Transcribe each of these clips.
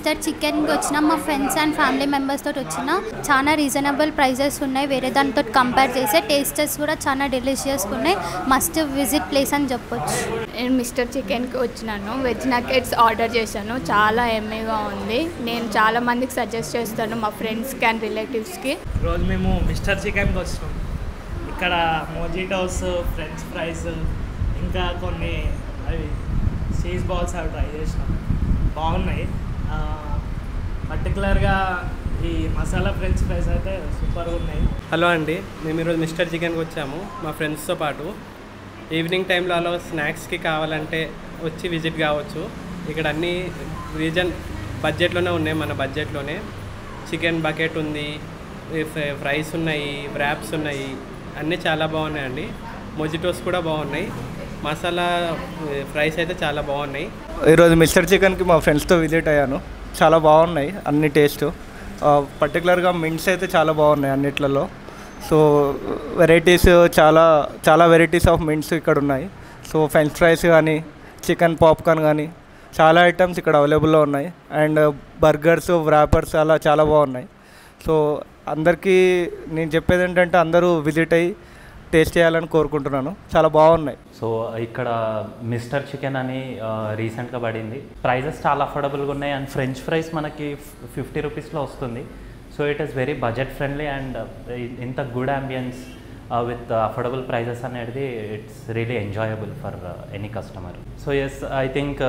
Mister చికెన్కి వచ్చిన మా ఫ్రెండ్స్ అండ్ ఫ్యామిలీ మెంబర్స్ తోటి వచ్చిన చాలా రీజనబుల్ ప్రైజెస్ ఉన్నాయి. వేరే దానితో కంపేర్ చేస్తే టేస్టెస్ కూడా చాలా డెలిషియస్గా ఉన్నాయి. మస్ట్ విజిట్ ప్లేస్ అని చెప్పొచ్చు. నేను మిస్టర్ చికెన్కి వచ్చినాను. వెజ్ నగెట్స్ ఆర్డర్ చేశాను. చాలా ఎమ్మీగా ఉంది. నేను చాలా మందికి సజెస్ట్ చేస్తాను, మా ఫ్రెండ్స్కి అండ్ రిలేటివ్స్కి. ఈరోజు మేము మిస్టర్ చికెన్కి వచ్చినాం. ఇక్కడ మోజిటోస్, ఫ్రెంచ్ ఫ్రైస్, ఇంకా కొన్ని అవి చీజ్ బాల్స్ అవి ట్రై చేసినాం. బాగున్నాయి. పర్టికులర్గా ఈ మసాలా ఫ్రెంచ్ ఫ్రైస్ అయితే సూపర్గా ఉన్నాయి. హలో అండి, మేము ఈరోజు మిస్టర్ చికెన్కి వచ్చాము మా ఫ్రెండ్స్తో పాటు. ఈవినింగ్ టైంలో అలా స్నాక్స్కి కావాలంటే వచ్చి విజిట్ కావచ్చు. ఇక్కడ అన్ని రీజన్ బడ్జెట్లోనే ఉన్నాయి. మన బడ్జెట్లోనే చికెన్ బకెట్ ఉంది, ఫ్రైస్ ఉన్నాయి, వ్రాప్స్ ఉన్నాయి, అన్నీ చాలా బాగున్నాయండి. మొజిటోస్ కూడా బాగున్నాయి. మసాలా ఫ్రైస్ అయితే చాలా బాగున్నాయి. ఈరోజు మిస్టర్ చికెన్కి మా ఫ్రెండ్స్తో విజిట్ అయ్యాను. చాలా బాగున్నాయి అన్ని టేస్ట్. పర్టికులర్గా మింట్స్ అయితే చాలా బాగున్నాయి అన్నిట్లలో. సో వెరైటీస్ చాలా వెరైటీస్ ఆఫ్ మింట్స్ ఇక్కడ ఉన్నాయి. సో ఫ్రెంచ్ ఫ్రైస్ కానీ, చికెన్ పాప్కార్న్ కానీ చాలా ఐటమ్స్ ఇక్కడ అవైలబుల్లో ఉన్నాయి. అండ్ బర్గర్స్, వ్రాపర్స్ అలా చాలా బాగున్నాయి. సో అందరికీ నేను చెప్పేది ఏంటంటే అందరూ విజిట్ అయ్యి టేస్ట్ చేయాలని కోరుకుంటున్నాను. చాలా బాగున్నాయి. సో ఇక్కడ మిస్టర్ చికెన్ అని రీసెంట్గా పడింది. ప్రైజెస్ చాలా అఫోర్డబుల్గా ఉన్నాయి. అండ్ ఫ్రెంచ్ ఫ్రైస్ మనకి 50 రూపీస్లో వస్తుంది. So it is very budget friendly and ఇంత good ambience with affordable prices అనేది it's really enjoyable for any customer. So yes, I think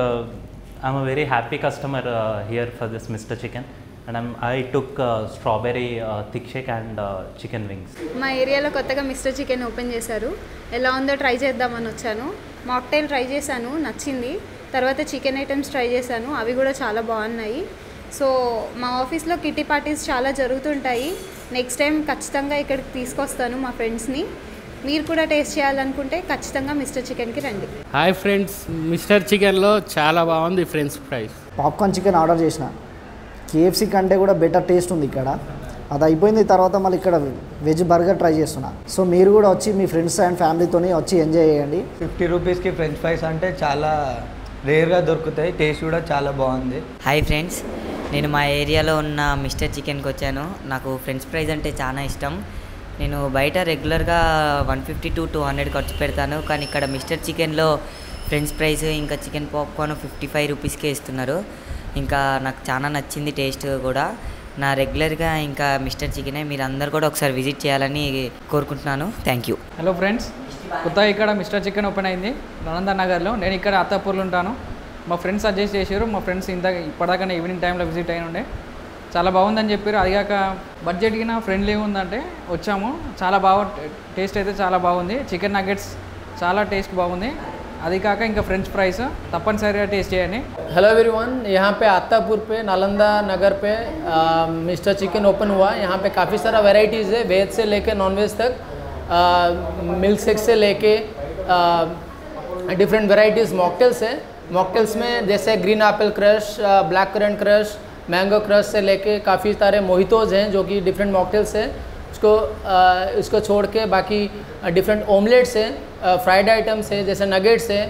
I'm a very happy customer here for this mister chicken. And I took strawberry thick shake and chicken wings. మా ఏరియాలో కొత్తగా mister chicken open చేశారు. ఎలా ఉందో try చేద్దామని వచ్చాను. Mocktail try చేశాను, నచ్చింది. తర్వాత చికెన్ ఐటమ్స్ ట్రై చేశాను, అవి కూడా చాలా బాగున్నాయి. సో మా ఆఫీస్లో కిట్టి పార్టీస్ చాలా జరుగుతుంటాయి. నెక్స్ట్ టైం ఖచ్చితంగా ఇక్కడికి తీసుకొస్తాను మా ఫ్రెండ్స్ని. మీరు కూడా టేస్ట్ చేయాలనుకుంటే ఖచ్చితంగా మిస్టర్ చికెన్కి రండి. హాయ్ ఫ్రెండ్స్, మిస్టర్ చికెన్లో చాలా బాగుంది French fries. Popcorn chicken order చేసిన. కేఎఫ్సీ కంటే కూడా బెటర్ టేస్ట్ ఉంది ఇక్కడ. అది అయిపోయింది, తర్వాత మళ్ళీ ఇక్కడ వెజ్ బర్గర్ ట్రై చేస్తున్నా. సో మీరు కూడా వచ్చి మీ ఫ్రెండ్స్ అండ్ ఫ్యామిలీతో వచ్చి ఎంజాయ్ చేయండి. 50 రూపీస్కి ఫ్రెంచ్ ఫ్రైస్ అంటే చాలా రేర్గా దొరుకుతాయి. టేస్ట్ కూడా చాలా బాగుంది. హాయ్ ఫ్రెండ్స్, నేను మా ఏరియాలో ఉన్న మిస్టర్ చికెన్కి వచ్చాను. నాకు ఫ్రెంచ్ ఫ్రైస్ అంటే చాలా ఇష్టం. నేను బయట రెగ్యులర్గా 150 to 200 ఖర్చు పెడతాను. కానీ ఇక్కడ మిస్టర్ చికెన్లో ఫ్రెంచ్ ఫ్రైస్ ఇంకా చికెన్ పాప్కార్న్ 55 రూపీస్కే ఇస్తున్నారు. ఇంకా నాకు చాలా నచ్చింది టేస్ట్ కూడా. నా రెగ్యులర్గా ఇంకా మిస్టర్ చికెనే. మీరు అందరు కూడా ఒకసారి విజిట్ చేయాలని కోరుకుంటున్నాను. Thank you. హలో ఫ్రెండ్స్, కొత్తగా ఇక్కడ మిస్టర్ చికెన్ ఓపెన్ అయింది నలంద నగర్లో. నేను ఇక్కడ అత్తాపూర్లో ఉంటాను. మా ఫ్రెండ్స్ సజెస్ట్ చేశారు. మా ఫ్రెండ్స్ ఇప్పటిదాకా ఈవినింగ్ టైంలో విజిట్ అయిన ఉండే చాలా బాగుందని చెప్పారు. అదిగాక బడ్జెట్కి ఫ్రెండ్లీగా ఉందంటే వచ్చాము. చాలా బాగా టేస్ట్ అయితే చాలా బాగుంది. చికెన్ నగెట్స్ చాలా టేస్ట్ బాగుంది. అది కాక ఇంకా ఫ్రెంచ్ ఫ్రైస్ తప్పనిసరిగా టేస్ట్ చేయండి. हेलो एवरीवन, यहाँ पे आतापुर पे नालंदा नगर पे मिस्टर चिकन ओपन हुआ. यहाँ पे काफ़ी सारा वैरायटीज़ है, वेज से लेके नॉन वेज तक, मिल्क शेक से लेके डिफरेंट वैरायटीज़ मॉकटेल्स है. मॉकटेल्स में जैसे green Apple crush, black currant crush, mango crush से लेके काफ़ी सारे मोहितोज़ हैं जो कि डिफरेंट मॉकटेल्स है. इसको छोड़ के बाकी डिफरेंट ऑमलेट्स है, फ्राइड आइटम्स है जैसे नगेट्स है,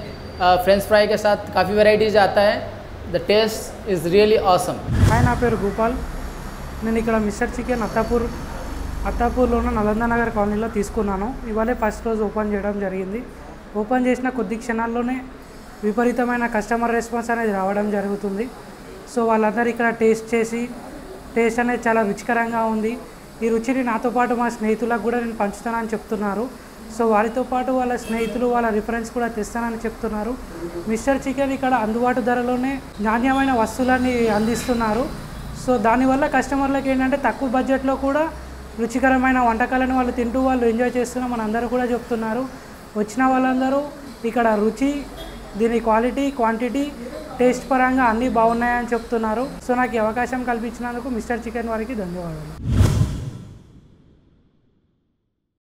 फ्रेंच फ्राई के साथ काफ़ी वैराइटीज़ आता है. The taste is really awesome. Hi, నా పేరు గోపాల్. నేను ఇక్కడ మిస్టర్ చికెన్ అత్తాపూర్లో ఉన్న నలంద నగర్ కాలనీలో తీసుకున్నాను. ఇవాళే ఫస్ట్ రోజు ఓపెన్ చేయడం జరిగింది. ఓపెన్ చేసిన కొద్ది క్షణాల్లోనే విపరీతమైన కస్టమర్ రెస్పాన్స్ అనేది రావడం జరుగుతుంది. సో వాళ్ళందరూ ఇక్కడ టేస్ట్ అనేది చాలా రుచికరంగా ఉంది. ఈ రుచిని నాతో పాటు మా స్నేహితులకు కూడా నేను పంచుతానని చెప్తున్నారు. సో వారితో పాటు వాళ్ళ స్నేహితులు వాళ్ళ రిఫరెన్స్ కూడా తెస్తానని చెప్తున్నారు. మిస్టర్ చికెన్ ఇక్కడ అందుబాటు ధరలోనే నాణ్యమైన వస్తువులని అందిస్తున్నారు. సో దానివల్ల కస్టమర్లకు ఏంటంటే తక్కువ బడ్జెట్లో కూడా రుచికరమైన వంటకాలను వాళ్ళు తింటూ వాళ్ళు ఎంజాయ్ చేస్తున్నాం అని అందరూ కూడా చెప్తున్నారు. వచ్చిన వాళ్ళందరూ ఇక్కడ రుచి, దీని క్వాలిటీ, క్వాంటిటీ, టేస్ట్ పరంగా అన్నీ బాగున్నాయని చెప్తున్నారు. సో నాకు ఈ అవకాశం కల్పించినందుకు మిస్టర్ చికెన్ వారికి ధన్యవాదాలు.